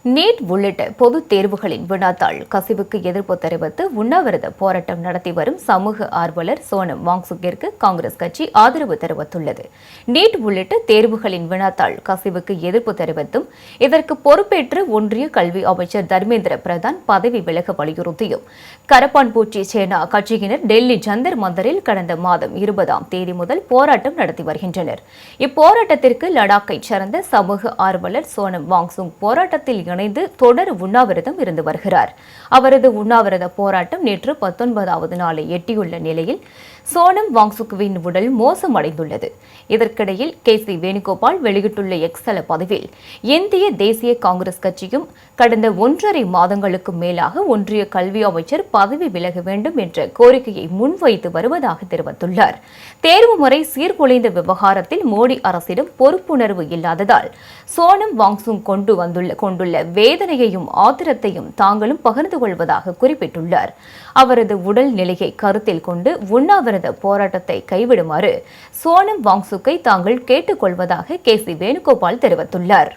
NEET உள்ளிட்ட பொதுத் தேர்வுகளின் வினாத்தாள் கசிவுக்கு எதிர்ப்பு தெரிவித்து உண்ணாவிரத போராட்டம் நடத்தி வரும் சமூக ஆர்வலர் சோனம் வாங்சுக்கிற்கு காங்கிரஸ் கட்சி ஆதரவு தெரிவித்துள்ளது. நீட் உள்ளிட்ட தேர்வுகளின் வினாத்தாள் கசிவுக்கு எதிர்ப்பு தெரிவித்தும் இதற்கு பொறுப்பேற்று ஒன்றிய கல்வி அமைச்சர் தர்மேந்திர பிரதான் பதவி விலக வலியுறுத்தியும் கரப்பான்பூச்சி சேனா கட்சியினர் டெல்லி ஜந்தர் மந்தரில் கடந்த மாதம் 20ஆம் தேதி முதல் போராட்டம் நடத்தி வருகின்றனர். இப்போராட்டத்திற்கு லடாக்கைச் சேர்ந்த சமூக ஆர்வலர் சோனம் வாங்சுக் போராட்டத்தில் இணைந்து தொடர் உண்ணாவிரதம் இருந்து வருகிறார். அவரது உண்ணாவிரத போராட்டம் நேற்று 19வது நாளை எட்டியுள்ள நிலையில் சோனம் வாங்சுக்குவின் உடல் மோசமடைந்துள்ளது. இதற்கிடையில் சி வேணுகோபால் வெளியிட்டுள்ள எக்ஸல பதிவில் இந்திய தேசிய காங்கிரஸ் கட்சியும் கடந்த 1.5 மாதங்களுக்கு மேலாக ஒன்றிய கல்வி அமைச்சர் பதவி விலக வேண்டும் என்ற கோரிக்கையை முன்வைத்து வருவதாக தெரிவித்துள்ளார். தேர்வு முறை சீர்குலைந்த விவகாரத்தில் மோடி அரசிடம் பொறுப்புணர்வு இல்லாததால் சோனம் வாங்சுக் கொண்டுள்ள வேதனையையும் ஆத்திரத்தையும் தாங்களும் பகிர்ந்து கொள்வதாக குறிப்பிட்டுள்ளார். அவரது உடல் நிலையை கருத்தில் கொண்டு உண்ணாவிரத போராட்டத்தை கைவிடுமாறு சோனம் வாங்சுக்கை தாங்கள் கேட்டுக் கொள்வதாக சி வேணுகோபால் தெரிவித்துள்ளார்.